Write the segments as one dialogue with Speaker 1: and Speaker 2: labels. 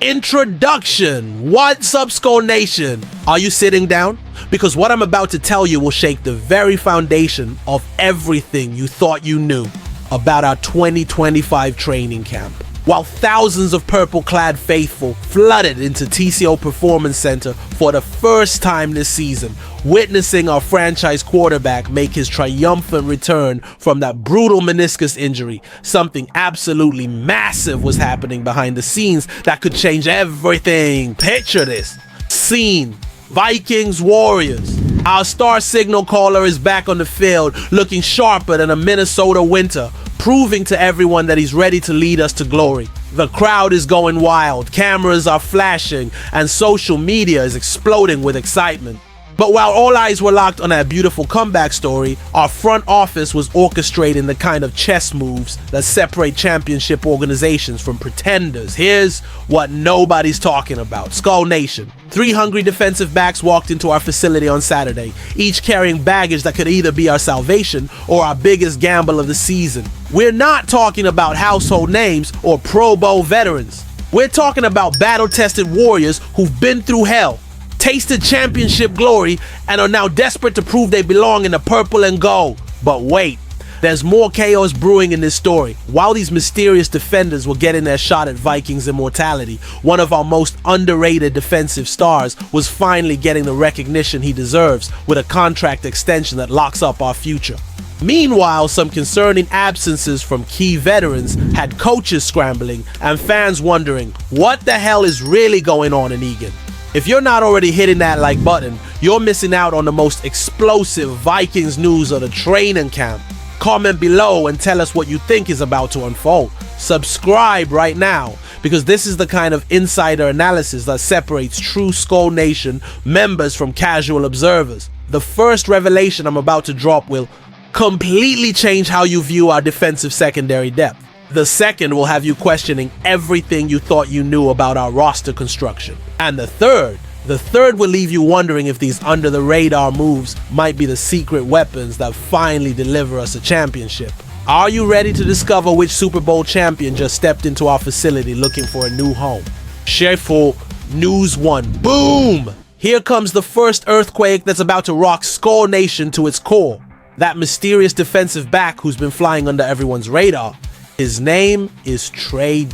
Speaker 1: Introduction. What's up, Skull Nation? Are you sitting down? Because what I'm about to tell you will shake the very foundation of everything you thought you knew about our 2025 training camp. While thousands of purple-clad faithful flooded into TCO Performance Center for the first time this season, witnessing our franchise quarterback make his triumphant return from that brutal meniscus injury, something absolutely massive was happening behind the scenes that could change everything. Picture this scene: Vikings Warriors. Our star signal caller is back on the field, looking sharper than a Minnesota winter, proving to everyone that he's ready to lead us to glory. The crowd is going wild, cameras are flashing, and social media is exploding with excitement. But while all eyes were locked on that beautiful comeback story, our front office was orchestrating the kind of chess moves that separate championship organizations from pretenders. Here's what nobody's talking about. Skull Nation. 3 hungry defensive backs walked into our facility on Saturday, each carrying baggage that could either be our salvation or our biggest gamble of the season. We're not talking about household names or Pro Bowl veterans. We're talking about battle-tested warriors who've been through hell, tasted championship glory, and are now desperate to prove they belong in the purple and gold. But wait, there's more chaos brewing in this story. While these mysterious defenders were getting their shot at Vikings immortality, one of our most underrated defensive stars was finally getting the recognition he deserves with a contract extension that locks up our future. Meanwhile, some concerning absences from key veterans had coaches scrambling and fans wondering what the hell is really going on in Eagan. If you're not already hitting that like button, you're missing out on the most explosive Vikings news of the training camp. Comment below and tell us what you think is about to unfold. Subscribe right now, because this is the kind of insider analysis that separates true Skull Nation members from casual observers. The first revelation I'm about to drop will completely change how you view our defensive secondary depth. The second will have you questioning everything you thought you knew about our roster construction. And the third will leave you wondering if these under-the-radar moves might be the secret weapons that finally deliver us a championship. Are you ready to discover which Super Bowl champion just stepped into our facility looking for a new home? Shameful News 1. Boom! Here comes the first earthquake that's about to rock Skull Nation to its core. That mysterious defensive back who's been flying under everyone's radar. His name is Trey.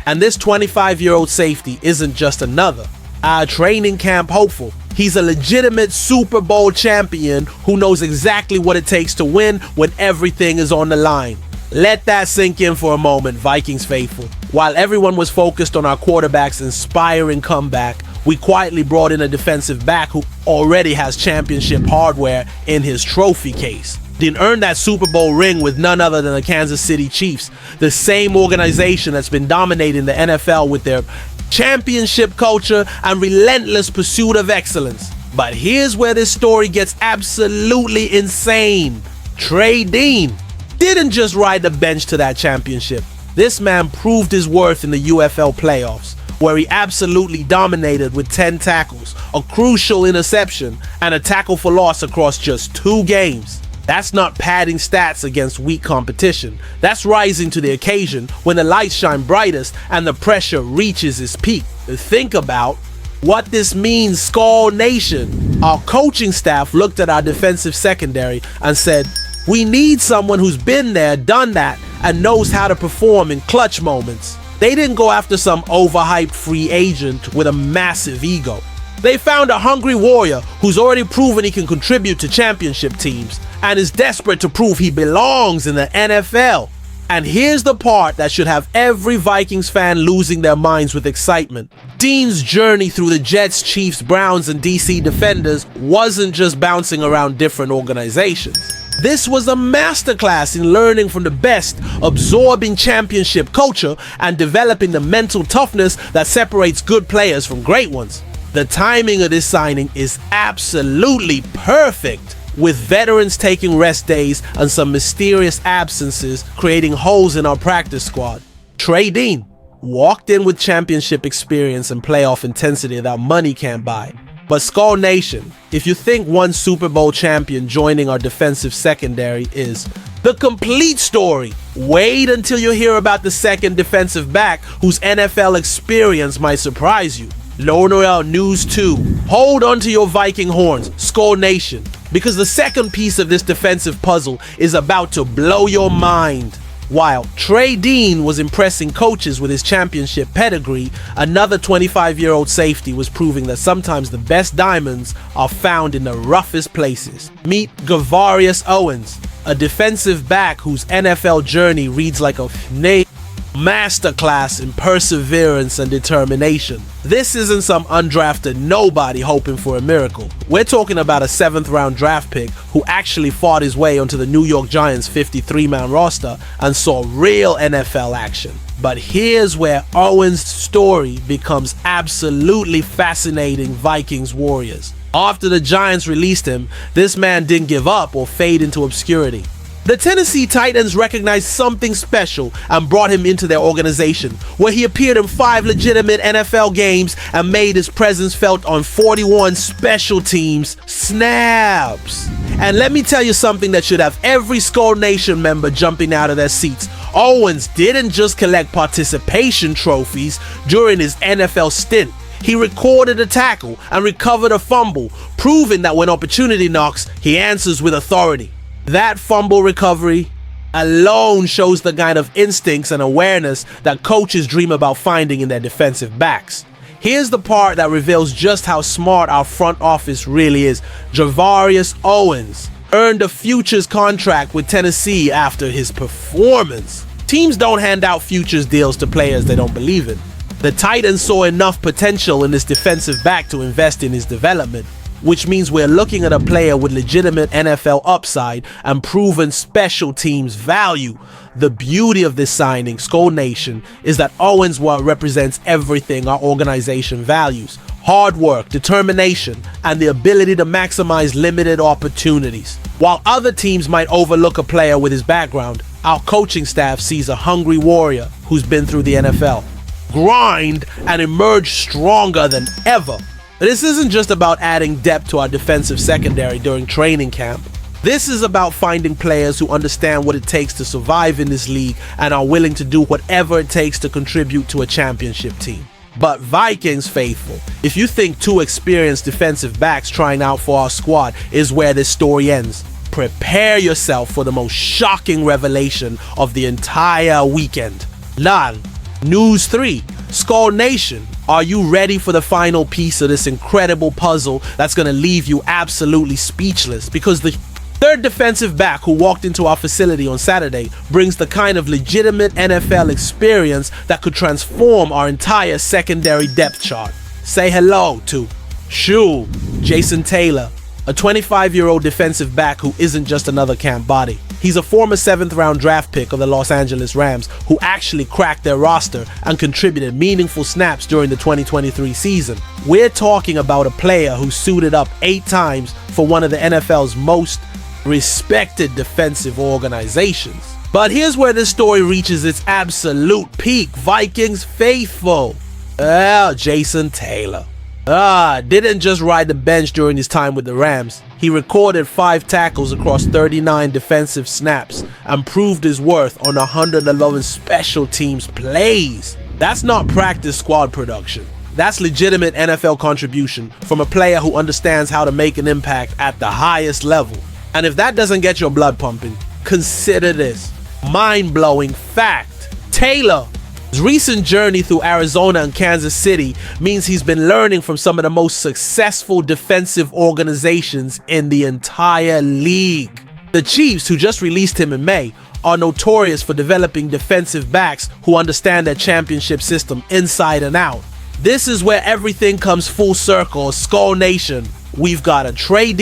Speaker 1: And this 25-year-old safety isn't just another our training camp hopeful. He's a legitimate Super Bowl champion who knows exactly what it takes to win when everything is on the line. Let that sink in for a moment, Vikings faithful. While everyone was focused on our quarterback's inspiring comeback, we quietly brought in a defensive back who already has championship hardware in his trophy case. Didn't earn that Super Bowl ring with none other than the Kansas City Chiefs, the same organization that's been dominating the NFL with their championship culture and relentless pursuit of excellence. But here's where this story gets absolutely insane. Trey didn't just ride the bench to that championship. This man proved his worth in the UFL playoffs, where he absolutely dominated with 10 tackles, a crucial interception, and a tackle for loss across just 2 games. That's not padding stats against weak competition. That's rising to the occasion when the lights shine brightest and the pressure reaches its peak. Think about what this means, Skull Nation. Our coaching staff looked at our defensive secondary and said, we need someone who's been there, done that, and knows how to perform in clutch moments. They didn't go after some overhyped free agent with a massive ego. They found a hungry warrior who's already proven he can contribute to championship teams and is desperate to prove he belongs in the NFL. And here's the part that should have every Vikings fan losing their minds with excitement. Dean's journey through the Jets, Chiefs, Browns, and DC Defenders wasn't just bouncing around different organizations. This was a masterclass in learning from the best, absorbing championship culture, and developing the mental toughness that separates good players from great ones. The timing of this signing is absolutely perfect, with veterans taking rest days and some mysterious absences creating holes in our practice squad. Trey walked in with championship experience and playoff intensity that money can't buy. But Skull Nation, if you think one Super Bowl champion joining our defensive secondary is The complete story. Wait until you hear about the second defensive back whose NFL experience might surprise you. Low Noel News 2. Hold on to your Viking horns, Skull Nation, because the second piece of this defensive puzzle is about to blow your mind. While Trey was impressing coaches with his championship pedigree, another 25-year-old safety was proving that sometimes the best diamonds are found in the roughest places. Meet Javarius Owens, a defensive back whose NFL journey reads like a masterclass in perseverance and determination. This isn't some undrafted nobody hoping for a miracle. We're talking about a 7th round draft pick who actually fought his way onto the New York Giants 53-man roster and saw real NFL action. But here's where Owens' story becomes absolutely fascinating, Vikings warriors. After the Giants released him, this man didn't give up or fade into obscurity. The Tennessee Titans recognized something special and brought him into their organization, where he appeared in 5 legitimate NFL games and made his presence felt on 41 special teams snaps. And let me tell you something that should have every Skull Nation member jumping out of their seats. Owens didn't just collect participation trophies during his NFL stint. He recorded a tackle and recovered a fumble, proving that when opportunity knocks, he answers with authority. That fumble recovery alone shows the kind of instincts and awareness that coaches dream about finding in their defensive backs. Here's the part that reveals just how smart our front office really is. Javarius Owens earned a futures contract with Tennessee after his performance. Teams don't hand out futures deals to players they don't believe in. The Titans saw enough potential in this defensive back to invest in his development, which means we're looking at a player with legitimate NFL upside and proven special teams value. The beauty of this signing, Skull Nation, is that Owens represents everything our organization values: hard work, determination, and the ability to maximize limited opportunities. While other teams might overlook a player with his background, our coaching staff sees a hungry warrior who's been through the NFL, grind, and emerge stronger than ever. This isn't just about adding depth to our defensive secondary during training camp. This is about finding players who understand what it takes to survive in this league and are willing to do whatever it takes to contribute to a championship team. But Vikings faithful, if you think 2 experienced defensive backs trying out for our squad is where this story ends, prepare yourself for the most shocking revelation of the entire weekend. News 3. Skull Nation, are you ready for the final piece of this incredible puzzle that's going to leave you absolutely speechless? Because the third defensive back who walked into our facility on Saturday brings the kind of legitimate NFL experience that could transform our entire secondary depth chart. Say hello to Jason Taylor, a 25-year-old defensive back who isn't just another camp body. He's a former 7th round draft pick of the Los Angeles Rams who actually cracked their roster and contributed meaningful snaps during the 2023 season. We're talking about a player who suited up 8 times for one of the NFL's most respected defensive organizations. But here's where this story reaches its absolute peak. Vikings faithful. Jason Taylor. Didn't just ride the bench during his time with the Rams. He recorded 5 tackles across 39 defensive snaps and proved his worth on 111 special teams plays. That's not practice squad production. That's legitimate NFL contribution from a player who understands how to make an impact at the highest level. And if that doesn't get your blood pumping, consider this mind-blowing fact. Taylor His recent journey through Arizona and Kansas City means he's been learning from some of the most successful defensive organizations in the entire league. The Chiefs, who just released him in May, are notorious for developing defensive backs who understand their championship system inside and out. This is where everything comes full circle. Skull Nation, we've got a Trey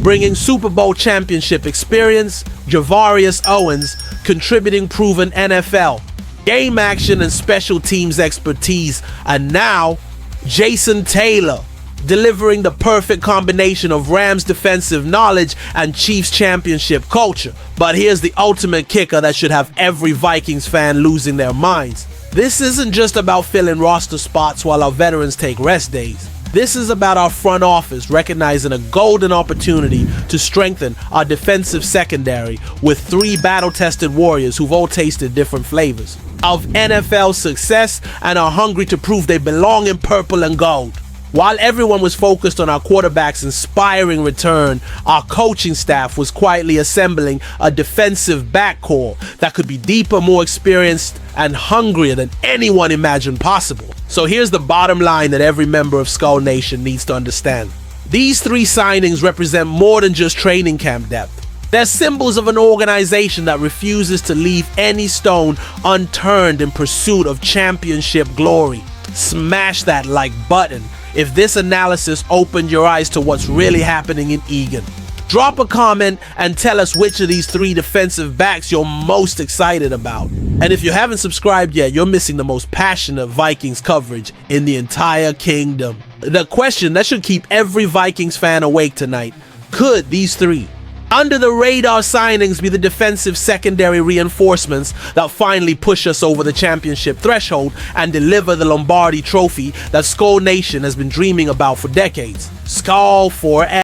Speaker 1: bringing Super Bowl championship experience, Javarius Owens contributing proven NFL, game action and special teams expertise, and now Jason Taylor delivering the perfect combination of Rams defensive knowledge and Chiefs championship culture. But here's the ultimate kicker that should have every Vikings fan losing their minds. This isn't just about filling roster spots while our veterans take rest days. This is about our front office recognizing a golden opportunity to strengthen our defensive secondary with 3 battle-tested warriors who've all tasted different flavors of NFL success and are hungry to prove they belong in purple and gold. While everyone was focused on our quarterback's inspiring return, our coaching staff was quietly assembling a defensive backcourt that could be deeper, more experienced, and hungrier than anyone imagined possible. So here's the bottom line that every member of Skull Nation needs to understand. These 3 signings represent more than just training camp depth. They're symbols of an organization that refuses to leave any stone unturned in pursuit of championship glory. Smash that like button if this analysis opened your eyes to what's really happening in Eagan. Drop a comment and tell us which of these 3 defensive backs you're most excited about. And if you haven't subscribed yet, you're missing the most passionate Vikings coverage in the entire kingdom. The question that should keep every Vikings fan awake tonight: could these 3 under-the-radar signings be the defensive secondary reinforcements that finally push us over the championship threshold and deliver the Lombardi trophy that Skull Nation has been dreaming about for decades? Skull forever.